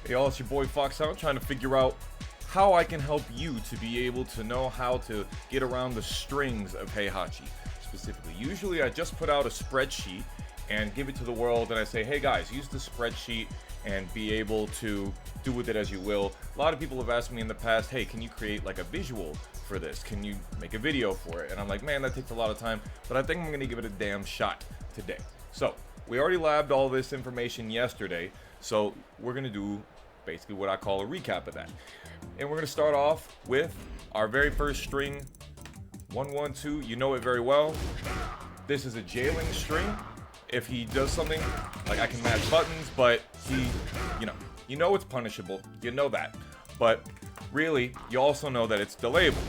Hey y'all, it's your boy Fox out trying to figure out how I can help you to be able to know how to get around the strings of Heihachi specifically. Usually I just put out a spreadsheet and give it to the world and I say, hey guys, use the spreadsheet and be able to do with it as you will. A lot of people have asked me in the past, hey, can you create like a visual for this? Can you make a video for it? And I'm like, man, that takes a lot of time, but I think I'm gonna give it a damn shot today. So we already labbed all this information yesterday, so we're gonna do basically what I call a recap of that. And we're gonna start off with our very first string, 112. You know it very well. This is a jailing string. If he does something, like I can match buttons, but he, you know it's punishable. You know that. But really, you also know that it's delayable.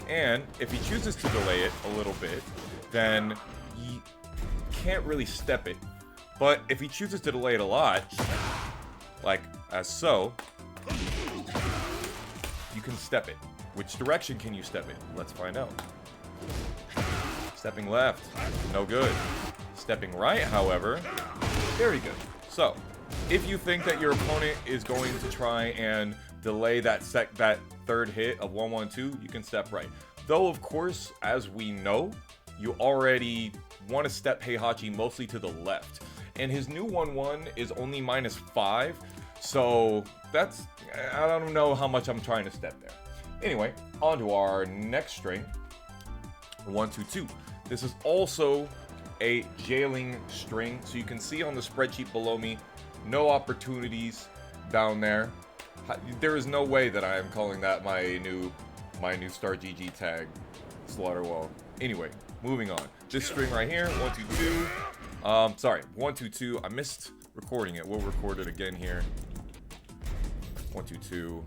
And if he chooses to delay it a little bit, then he can't really step it. But if he chooses to delay it a lot, like as so, you can step it. Which direction can you step it? Let's find out. Stepping left, no good. Stepping right, however, very good. So, if you think that your opponent is going to try and delay that third hit of 112, you can step right. Though, of course, as we know, you already want to step Heihachi mostly to the left. And his new 1-1 is only -5, so that's, I don't know how much I'm trying to step there. Anyway, on to our next string, 122. This is also a jailing string, so you can see on the spreadsheet below me, no opportunities down there. There is no way that I am calling that my new Star GG tag, Slaughterwall. Anyway, moving on. This string right here, 122. Sorry, 122. I missed recording it. We'll record it again here. 122.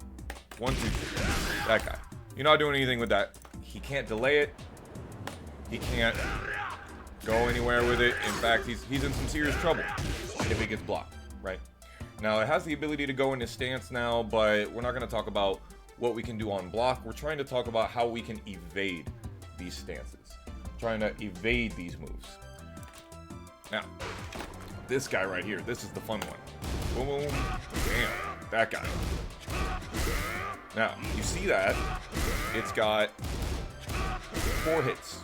122. That guy. You're not doing anything with that. He can't delay it. He can't go anywhere with it. In fact, he's in some serious trouble if it gets blocked, right? Now, it has the ability to go into stance now, but we're not going to talk about what we can do on block. We're trying to talk about how we can evade these stances. Trying to evade these moves. Now, this guy right here, this is the fun one. Boom, boom, damn, that guy. Now, you see that? It's got 4 hits.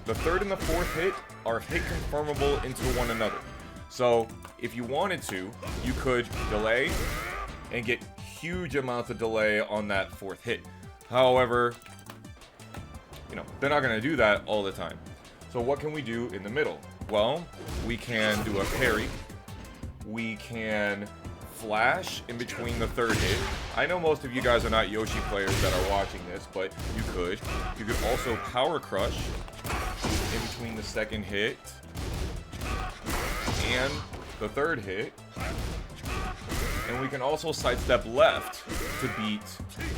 The third and the fourth hit are hit confirmable into one another. So, if you wanted to, you could delay and get huge amounts of delay on that fourth hit. However, they're not going to do that all the time. So what can we do in the middle? Well, we can do a parry. We can flash in between the third hit. I know most of you guys are not Yoshi players that are watching this, but you could. You could also power crush in between the second hit and the third hit. And we can also sidestep left to beat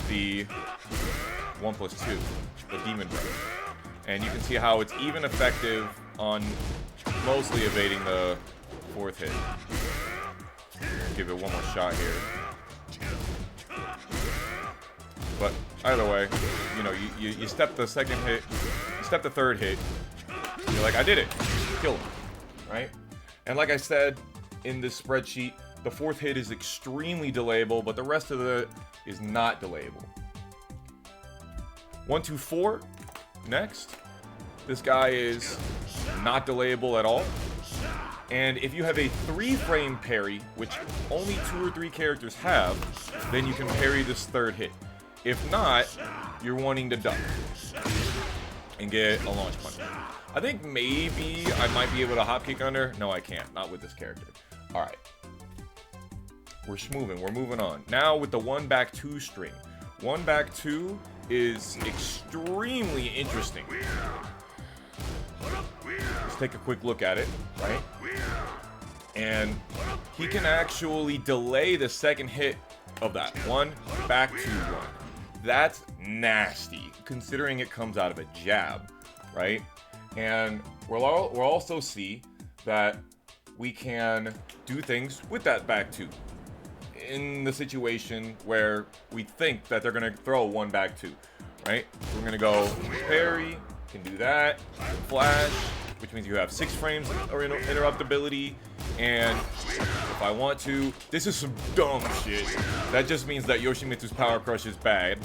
the 1+2, the Demon Breath. And you can see how it's even effective on mostly evading the fourth hit. Give it one more shot here. But either way, you step the second hit, you step the third hit, you're like, I did it. Kill him, right? And like I said in this spreadsheet, the fourth hit is extremely delayable, but the rest of it is not delayable. 124, next. This guy is not delayable at all. And if you have a 3-frame parry, which only 2 or 3 characters have, then you can parry this third hit. If not, you're wanting to duck and get a launch punch. I think maybe I might be able to hop kick under. No, I can't. Not with this character. All right. We're moving. We're moving on. Now with the 1-back-2 string. 1-back-2 is extremely interesting. Let's take a quick look at it, right? And he can actually delay the second hit of that 1-back-2 run. That's nasty, considering it comes out of a jab, right? And we'll also see that we can do things with that back 2 in the situation where we think that they're going to throw a 1-back-2, right? We're going to go parry, can do that, flash, which means you have 6 frames or interruptibility, and if I want to. This is some dumb shit. That just means that Yoshimitsu's Power Crush is bad.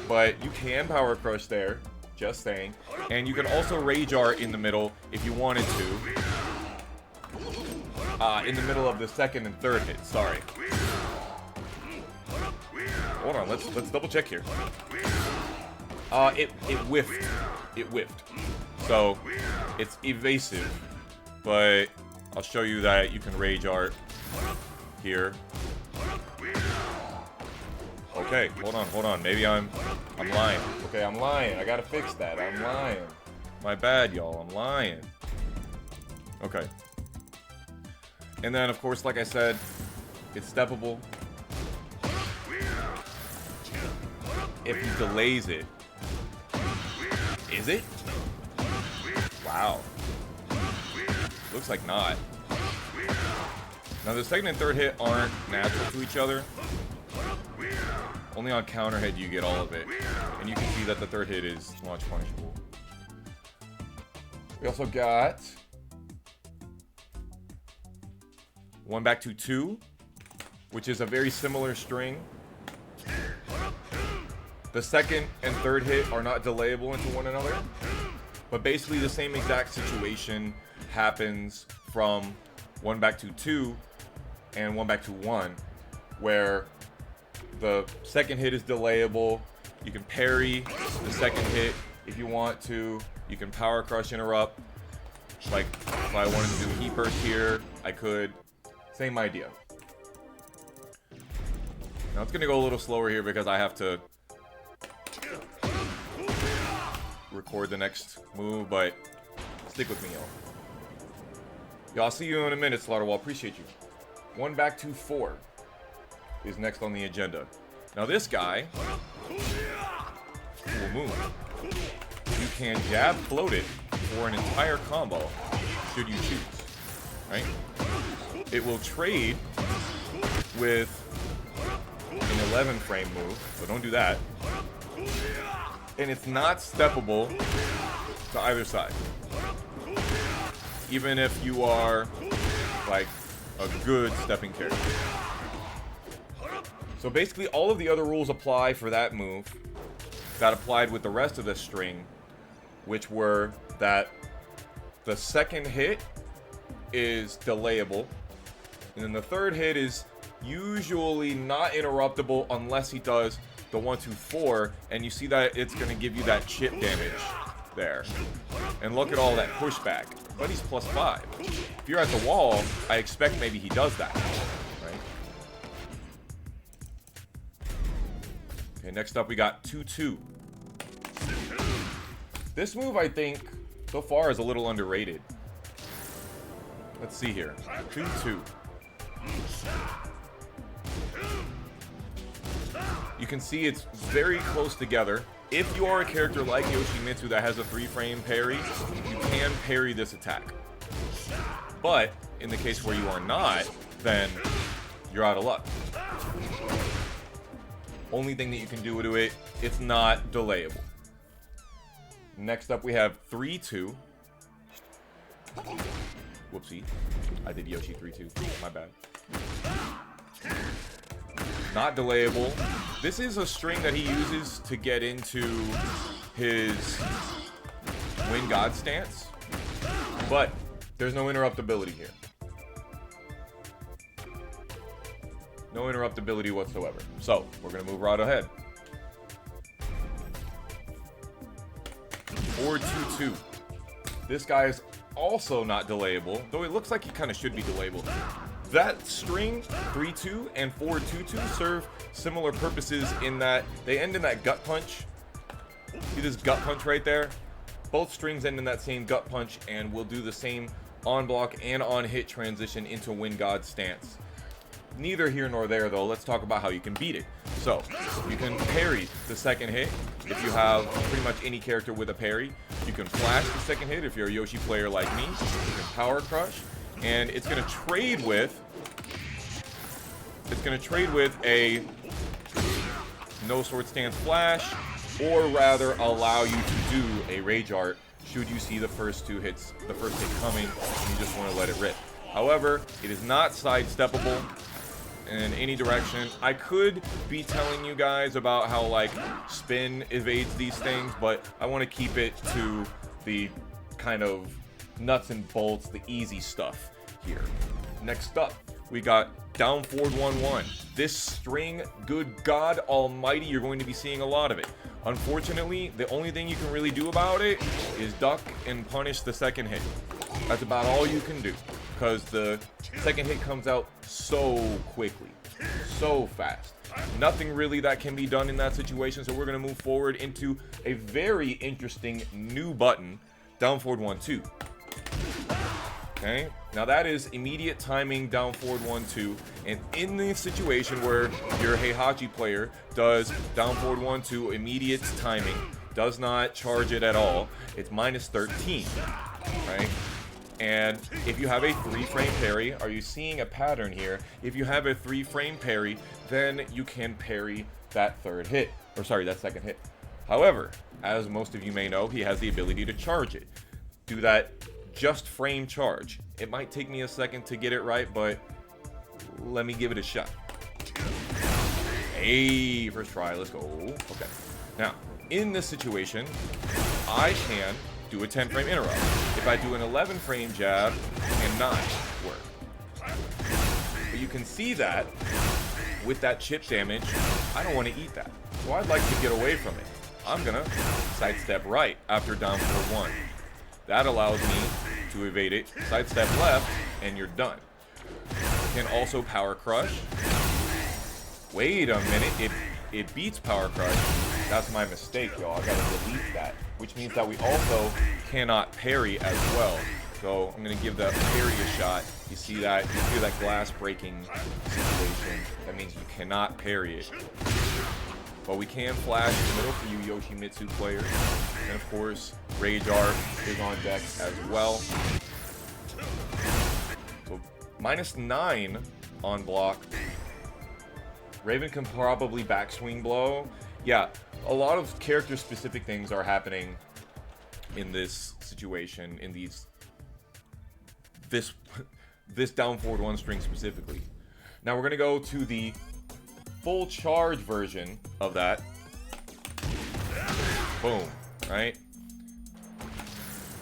But you can Power Crush there. Just saying. And you can also Rage Art in the middle if you wanted to. In the middle of the second and third hit. Sorry. Hold on. Let's double check here. It whiffed. It whiffed. So it's evasive. But I'll show you that you can Rage Art here. Okay, hold on. Maybe I'm lying. Okay, I'm lying. I gotta fix that. I'm lying. My bad, y'all. I'm lying. Okay. And then, of course, like I said, it's steppable. If he delays it. Is it? Wow. Looks like not. Now, the second and third hit aren't natural to each other. Only on counter hit do you get all of it. And you can see that the third hit is launch punishable. We also got 1 back to 2, which is a very similar string. The second and third hit are not delayable into one another. But basically the same exact situation happens from 1 back to 2 and 1 back to 1, where the second hit is delayable. You can parry the second hit if you want to. You can Power Crush interrupt. Like, if I wanted to do Heat Burst here, I could. Same idea. Now, it's going to go a little slower here because I have to record the next move, but stick with me, y'all. Y'all, see you in a minute, Slaughterwall. Appreciate you. 1 back to 4 is next on the agenda. Now this guy will move. You can jab float it for an entire combo, should you choose. Right? It will trade with an 11 frame move, so don't do that. And it's not steppable to either side. Even if you are like a good stepping character. So basically all of the other rules apply for that move that applied with the rest of the string, which were that the second hit is delayable, and then the third hit is usually not interruptible unless he does the 1, 2, 4, and you see that it's going to give you that chip damage there. And look at all that pushback. But he's +5. If you're at the wall, I expect maybe he does that. Right? Okay, next up we got 2-2. This move, I think, so far is a little underrated. Let's see here. 2-2. You can see it's very close together. If you are a character like Yoshimitsu that has a 3-frame parry, you can parry this attack. But in the case where you are not, then you're out of luck. Only thing that you can do to it, it's not delayable. Next up we have 3-2. Whoopsie. I did Yoshi 3-2. My bad. Not delayable. This is a string that he uses to get into his Wind God stance, but there's no interruptibility here. No interruptibility whatsoever. So, we're going to move right ahead. 4-2-2. This guy is also not delayable, though it looks like he kind of should be delayable. That string, 3-2 and 4-2-2, serve similar purposes in that they end in that gut punch. See this gut punch right there? Both strings end in that same gut punch and will do the same on block and on hit transition into Wind God stance. Neither here nor there, though. Let's talk about how you can beat it. So, you can parry the second hit if you have pretty much any character with a parry. You can flash the second hit if you're a Yoshi player like me. You can Power Crush. And it's going to trade with a no sword stance flash, or rather allow you to do a Rage Art should you see the first hit coming and you just want to let it rip. However, it is not sidesteppable in any direction. I could be telling you guys about how like spin evades these things, but I want to keep it to the kind of nuts and bolts, the easy stuff here. Next up, we got down forward 1-1. This string, good God almighty, you're going to be seeing a lot of it. Unfortunately, the only thing you can really do about it is duck and punish the second hit. That's about all you can do, because the second hit comes out so quickly, so fast. Nothing really that can be done in that situation, so we're going to move forward into a very interesting new button, down forward 1-2. Okay, now that is immediate timing down forward 1-2, and in the situation where your Heihachi player does down forward 1-2 immediate timing, does not charge it at all, it's minus 13, right? And if you have a 3-frame parry, are you seeing a pattern here? If you have a 3-frame parry, then you can parry that third hit, or sorry, that second hit. However, as most of you may know, he has the ability to charge it. Do that just frame charge. It might take me a second to get it right, but let me give it a shot. Hey, first try, let's go. Okay. Now, in this situation, I can do a 10-frame interrupt. If I do an 11-frame jab, it cannot work. But you can see that with that chip damage, I don't want to eat that. So I'd like to get away from it. I'm gonna sidestep right after down forward 1. That allows me to evade it, sidestep left, and you're done. You can also power crush. Wait a minute, it beats power crush. That's my mistake, y'all. I gotta delete that, which means that we also cannot parry as well. So I'm gonna give the parry a shot. You see that? You see that glass breaking situation? That means you cannot parry it. But we can flash in the middle for you Yoshimitsu players. And of course, Rage Art is on deck as well. So minus 9 on block. Raven can probably backswing blow. Yeah, a lot of character specific things are happening in this situation, in this down forward 1 string specifically. Now we're gonna go to the full charge version of that. Boom, right?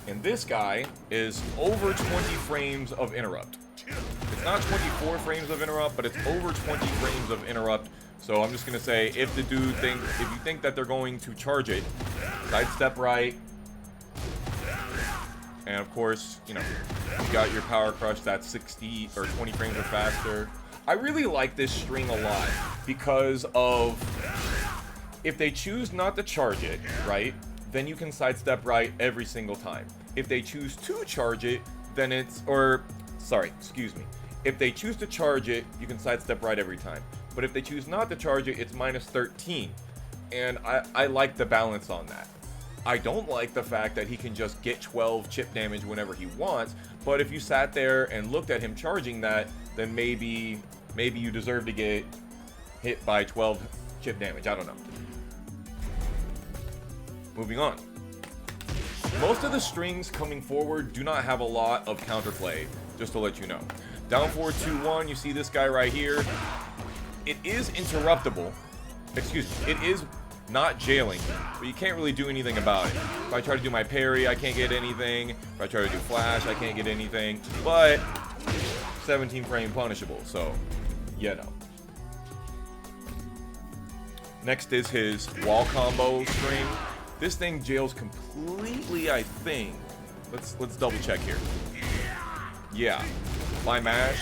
And this guy is over 20 frames of interrupt. It's not 24 frames of interrupt, but it's over 20 frames of interrupt. So I'm just gonna say, if the dude thinks, if you think that they're going to charge it, sidestep right. And of course, you know, you got your power crush, that's 60 or 20 frames or faster. I really like this string a lot because of, if they choose not to charge it, right, then you can sidestep right every single time. If they choose to charge it, then it's, or, sorry, excuse me. If they choose to charge it, you can sidestep right every time. But if they choose not to charge it, it's minus 13. And I like the balance on that. I don't like the fact that he can just get 12 chip damage whenever he wants, but if you sat there and looked at him charging that, then maybe you deserve to get hit by 12 chip damage. I don't know. Moving on. Most of the strings coming forward do not have a lot of counterplay, just to let you know. Down forward 2-1, you see this guy right here. It is interruptible. Excuse me, it is not jailing, but you can't really do anything about it. If I try to do my parry, I can't get anything. If I try to do flash, I can't get anything. But 17 frame punishable, so you know. Next is his wall combo string. This thing jails completely, I think. Let's double check here. Yeah, by mash,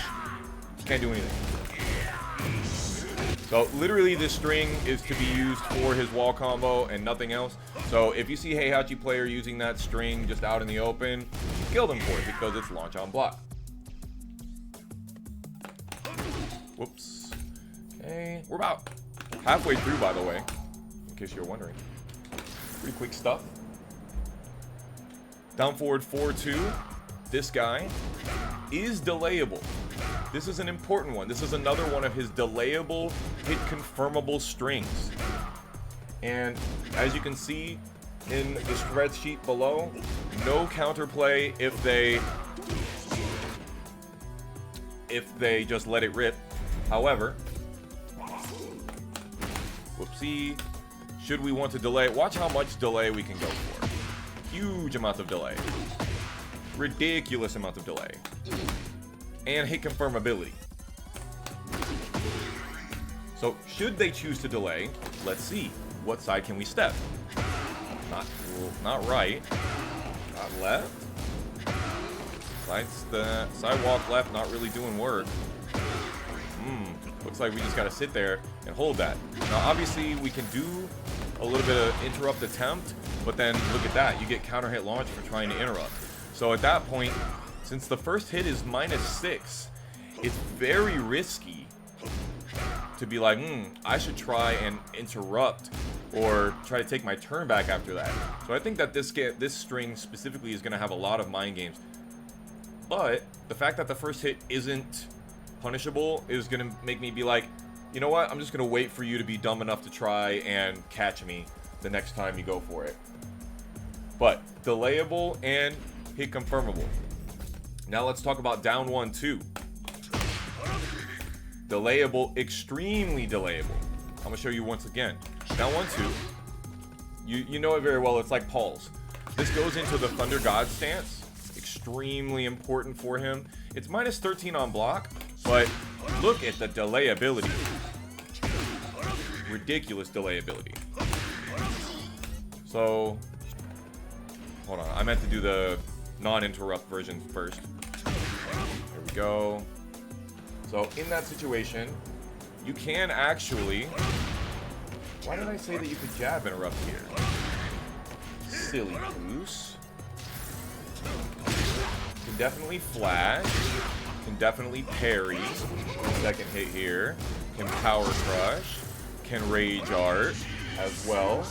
can't do anything. So literally this string is to be used for his wall combo and nothing else. So if you see Heihachi player using that string just out in the open, kill them for it because it's launch on block. Whoops. Okay, we're about halfway through, by the way, in case you're wondering. Pretty quick stuff. Down forward 4-2. This guy is delayable. This is an important one. This is another one of his delayable, hit confirmable strings. And as you can see in the spreadsheet below, no counterplay if they if they just let it rip. However, whoopsie, should we want to delay? Watch how much delay we can go for. Huge amount of delay. Ridiculous amount of delay. And hit confirmability. So, should they choose to delay, let's see. What side can we step? Not right. Not left. Sidewalk left, not really doing work. Looks like we just gotta sit there and hold that. Now, obviously, we can do a little bit of interrupt attempt, but then look at that. You get counter hit launch for trying to interrupt. So at that point, since the first hit is -6, it's very risky to be like, I should try and interrupt or try to take my turn back after that. So I think that this string specifically is going to have a lot of mind games. But the fact that the first hit isn't punishable is going to make me be like, you know what? I'm just going to wait for you to be dumb enough to try and catch me the next time you go for it. But delayable and hit confirmable. Now let's talk about down 1-2. Delayable, extremely delayable. I'm going to show you once again. Down 1-2. You know it very well. It's like Paul's. This goes into the Thunder God stance. Extremely important for him. It's -13 on block, but look at the delayability. Ridiculous delayability. So, hold on. I meant to do the non-interrupt version first. There we go. So, in that situation, you can actually... Why did I say that you could jab interrupt here? Silly goose. Can definitely flash. Can definitely parry. Second hit here. Can power crush. Can rage art as well.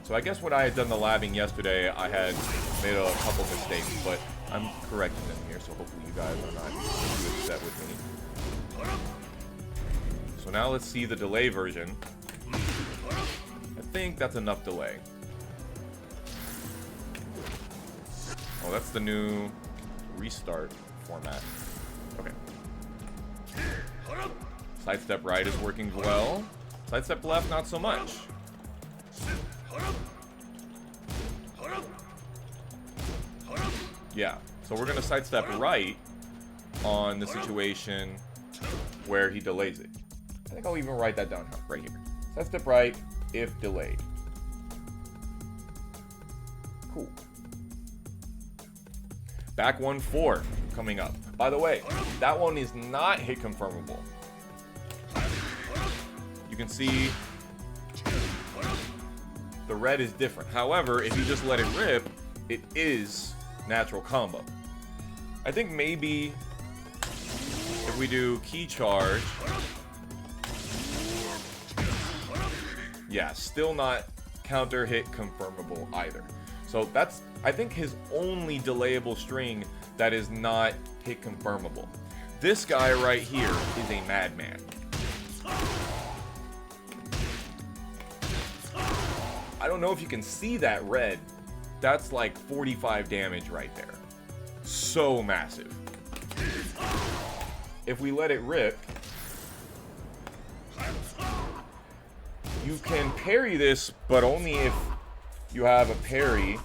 So I guess when I had done the labbing yesterday, I had made a couple mistakes, but I'm correcting them here, so hopefully you guys are not too upset with me. So now let's see the delay version. I think that's enough delay. Oh, that's the new restart format. Okay. Sidestep right is working well. Sidestep left, not so much. Yeah, so we're gonna sidestep right on the situation where he delays it. I think I'll even write that down right here. Sidestep right if delayed. Cool. Back 1-4 coming up. By the way, that one is not hit confirmable. You can see the red is different. However, if you just let it rip, it is natural combo. I think maybe if we do key charge, yeah, still not counter hit confirmable either. So that's, I think, his only delayable string that is not hit confirmable. This guy right here is a madman. I don't know if you can see that red. That's like 45 damage right there. So massive. If we let it rip, you can parry this, but only if you have a parry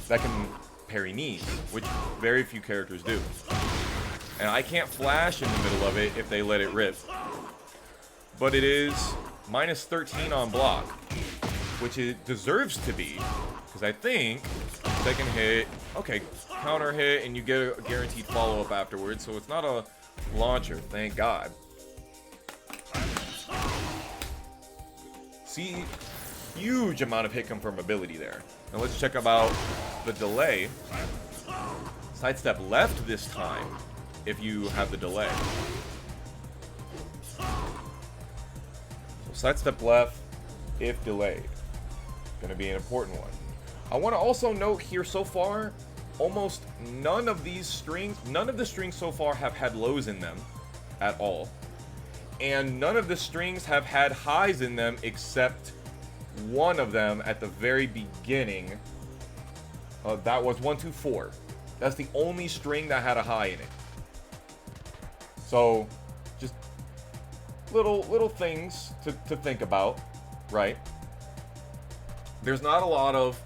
that can parry knees, which very few characters do. And I can't flash in the middle of it if they let it rip. But it is -13 on block, which it deserves to be, because I think second hit, okay, counter hit, and you get a guaranteed follow-up afterwards, so it's not a launcher, thank God. See, huge amount of hit confirmability there. Now let's check about the delay. Sidestep left this time if you have the delay. So sidestep left if delayed. Going to be an important one. I want to also note here so far, almost none of the strings so far have had lows in them at all. And none of the strings have had highs in them except one of them at the very beginning. That was 1-2-4. That's the only string that had a high in it. So, just little things to think about, right? There's not a lot of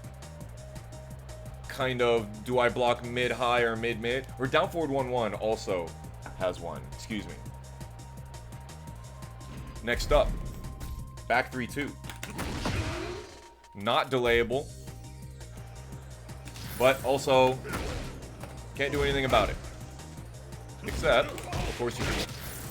kind of, do I block mid-high or mid-mid? Or down forward 1-1 also has one. Excuse me. Next up, back 3-2. Not delayable, but also can't do anything about it. Except, of course, you can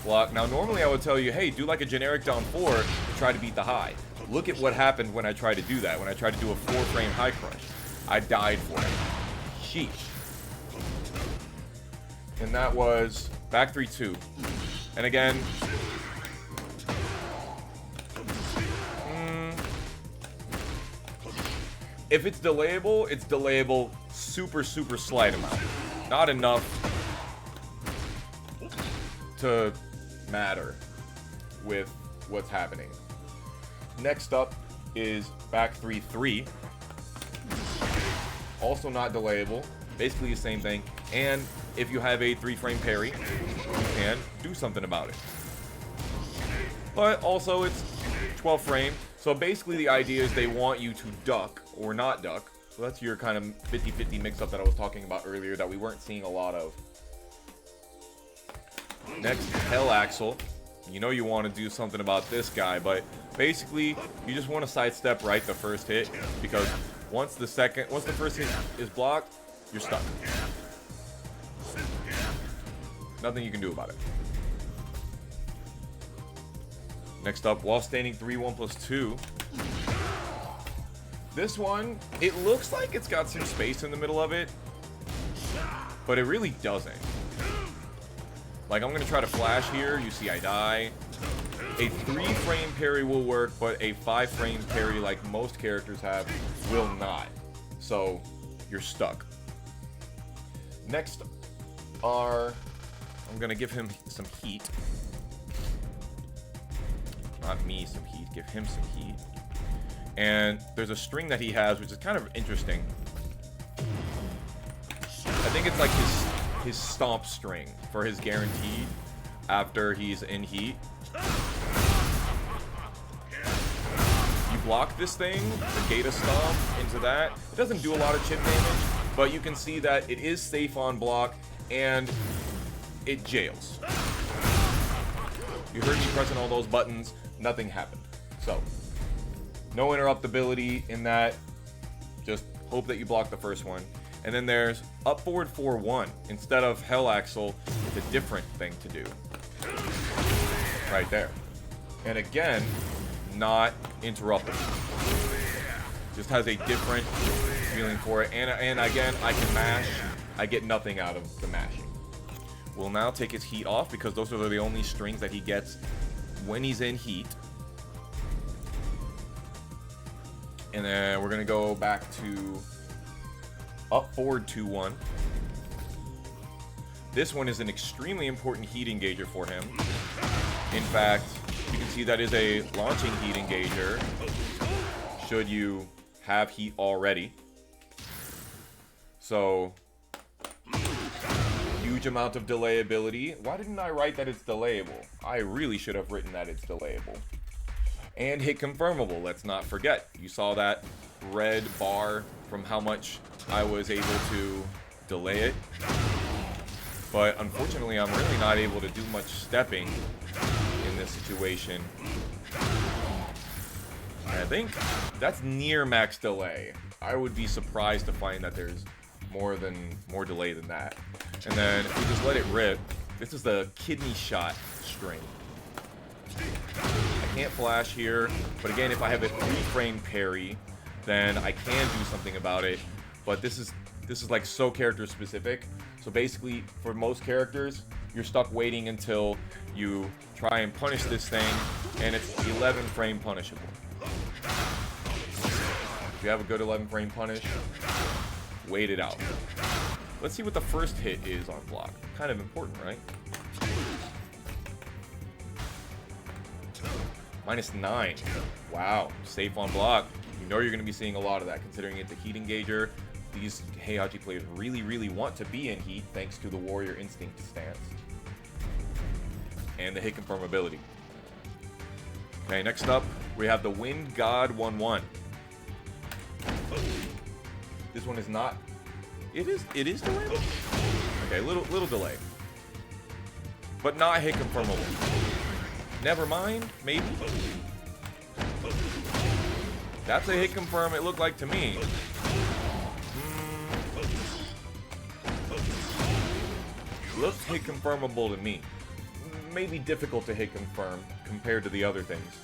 block. Now, normally I would tell you, hey, do like a generic down 4 to try to beat the high. Look at what happened when I tried to do that, when I tried to do a 4-frame high crush. I died for it. Sheesh. And that was back 3-2. And again, if it's delayable super slight amount. Not enough to matter with what's happening. Next up is back 3-3. Also not delayable. Basically the same thing. And if you have a 3-frame parry, you can do something about it. But also it's 12 frame. So basically the idea is they want you to duck or not duck. So that's your kind of 50-50 mix-up that I was talking about earlier that we weren't seeing a lot of. Next, Hell Axel. You know you want to do something about this guy, but basically you just want to sidestep right the first hit, because once the first hit is blocked, you're stuck. Nothing you can do about it. Next up, while standing 3-1+2. This one, it looks like it's got some space in the middle of it, but it really doesn't. Like, I'm going to try to flash here. You see I die. A 3-frame parry will work, but a 5-frame parry, like most characters have, will not. So, you're stuck. Next are... I'm going to give him some heat. Not me some heat. Give him some heat. And there's a string that he has, which is kind of interesting. I think it's like his stomp string for his guaranteed after he's in heat. You block this thing, the Gata stomp into that. It doesn't do a lot of chip damage, but you can see that it is safe on block and it jails. You heard me pressing all those buttons, nothing happened. So, no interruptibility in that. Just hope that you block the first one. And then there's up forward 4-1. Instead of Hell Axel, it's a different thing to do. Right there. And again, not interruptible. Just has a different feeling for it. And again, I can mash. I get nothing out of the mashing. We'll now take his heat off, because those are the only strings that he gets when he's in heat. And then we're going to go back to up forward 2-1. This one is an extremely important heat engager for him. In fact, you can see that is a launching heat engager should you have heat already. So, huge amount of delayability. Why didn't I write that it's delayable? I really should have written that it's delayable. And hit confirmable, let's not forget. You saw that red bar from how much I was able to delay it. But unfortunately, I'm really not able to do much stepping in this situation. And I think that's near max delay. I would be surprised to find that there's more delay than that. And then if we just let it rip, this is the kidney shot string. I can't flash here, but again, if I have a 3-frame parry, then I can do something about it. But this is like so character specific. So basically, for most characters, you're stuck waiting until you try and punish this thing, and it's 11-frame punishable. If you have a good 11-frame punish, wait it out. Let's see what the first hit is on block. Kind of important, right? -9. Wow, safe on block. You know you're going to be seeing a lot of that, considering it's a heat engager. These Heihachi players really want to be in heat, thanks to the Warrior Instinct stance. and the hit confirm ability. Okay, next up, we have the Wind God 1-1. This one is not... It is delayable? Okay, little delay. But not hit confirmable. Never mind, maybe? That's a hit confirm, it looked like to me. Looks hit confirmable to me. Maybe difficult to hit confirm compared to the other things.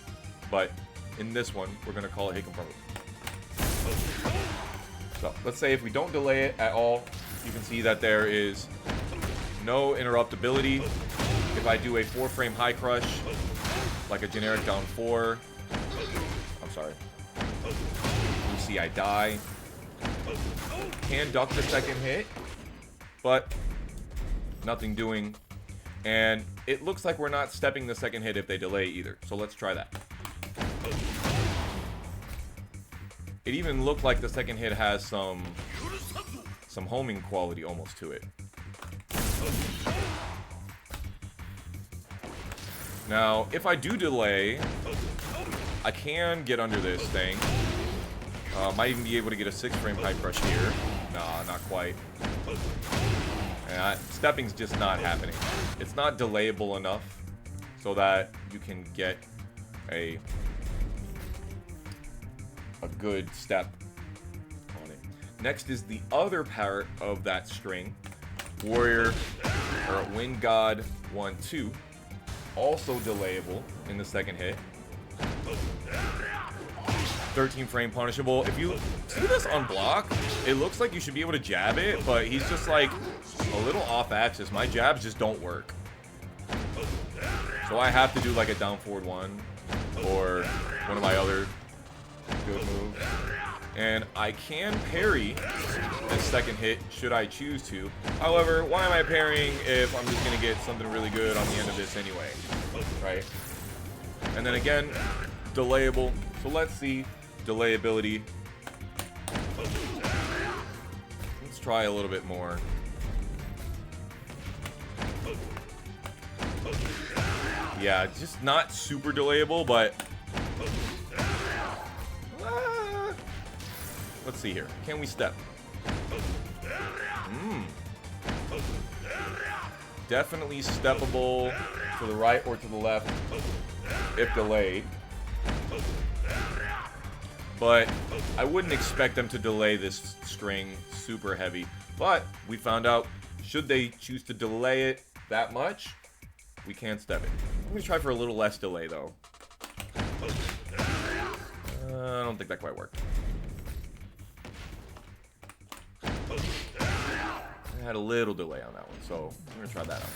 But in this one, we're going to call it hit confirmable. So let's say if we don't delay it at all, you can see that there is no interruptibility. If I do a 4-frame high crush, like a generic down 4, I'm sorry. You see I die. Can duck the second hit, but nothing doing. And it looks like we're not stepping the second hit if they delay either. So let's try that. It even looked like the second hit has some homing quality almost to it. Now, if I do delay, I can get under this thing. Might even be able to get a 6-frame high crush here. Nah, not quite. Stepping's just not happening. It's not delayable enough so that you can get a good step on it. Next is the other part of that string, Warrior or Wind God 1-2, also delayable in the second hit. 13-frame punishable. If you see this on block, it looks like you should be able to jab it, but he's just like a little off axis. My jabs just don't work. So I have to do like a down forward 1 or one of my other good moves. And I can parry this second hit should I choose to. However, why am I parrying if I'm just going to get something really good on the end of this anyway? Right? And then again, delayable. So let's see delayability. Let's try a little bit more. Yeah, just not super delayable, but let's see here. Can we step? Definitely steppable to the right or to the left if delayed. But I wouldn't expect them to delay this string super heavy. But we found out, should they choose to delay it that much, we can step it. I'm going to try for a little less delay, though. I don't think that quite worked. I had a little delay on that one, so I'm going to try that out.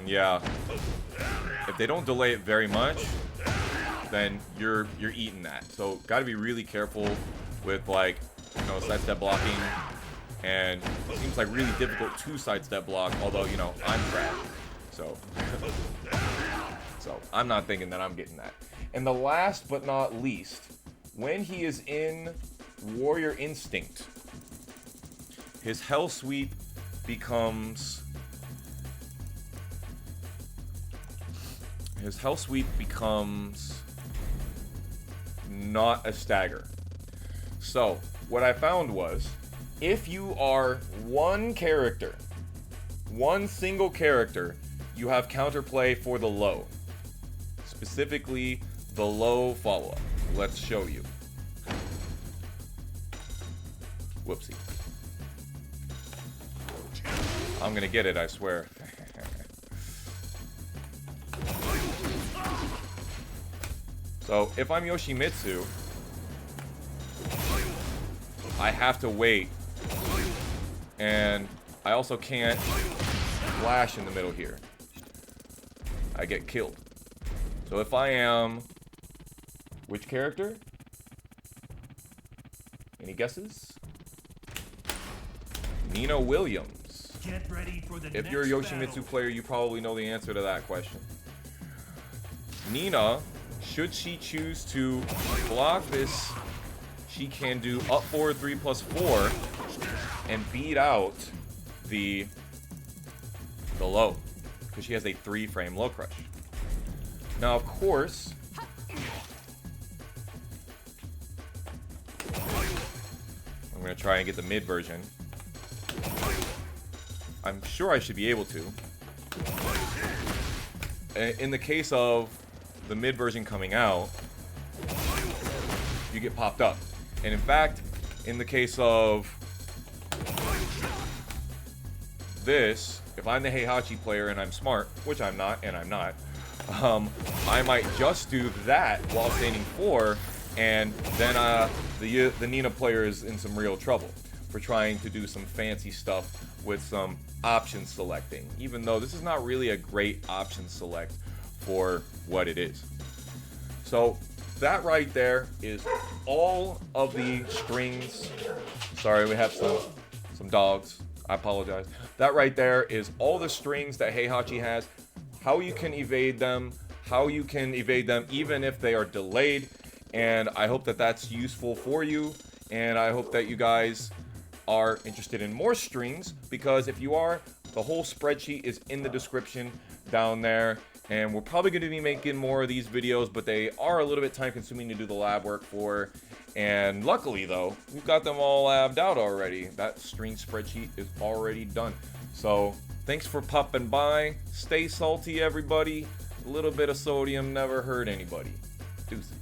Yeah. If they don't delay it very much, then you're eating that. So got to be really careful with, like, you know, sidestep blocking. And it seems like really difficult to sidestep block, although, you know, I'm trapped. So I'm not thinking that I'm getting that. And the last but not least, when he is in Warrior Instinct, his Hell Sweep becomes... not a stagger. So what I found was, if you are one character, one single character, you have counterplay for the low. Specifically, the low follow-up. Let's show you. Whoopsie. I'm gonna get it, I swear. So, if I'm Yoshimitsu, I have to wait. And I also can't flash in the middle here. I get killed. So if I am... which character? Any guesses? Nina Williams. Get ready for the if you're a Yoshimitsu player, you probably know the answer to that question. Nina, should she choose to block this, she can do up forward 3+4 and beat out the low, because she has a 3-frame low crush. Now, of course, I'm going to try and get the mid version. I'm sure I should be able to. In the case of the mid version coming out, you get popped up. And in fact, in the case of this, if I'm the Heihachi player and I'm smart, which I'm not, and I'm not, I might just do that while standing 4, and then the Nina player is in some real trouble for trying to do some fancy stuff with some option selecting, even though this is not really a great option select for what it is. So that right there is all of the strings. Sorry, we have some dogs. I apologize. That right there is all the strings that Heihachi has, how you can evade them, even if they are delayed. And I hope that that's useful for you, and I hope that you guys are interested in more strings, because if you are, the whole spreadsheet is in the description down there, and we're probably going to be making more of these videos, but they are a little bit time consuming to do the lab work for. And luckily though, we've got them all labbed out already. That string spreadsheet is already done. So thanks for popping by. Stay salty, everybody. A little bit of sodium never hurt anybody. Deuces.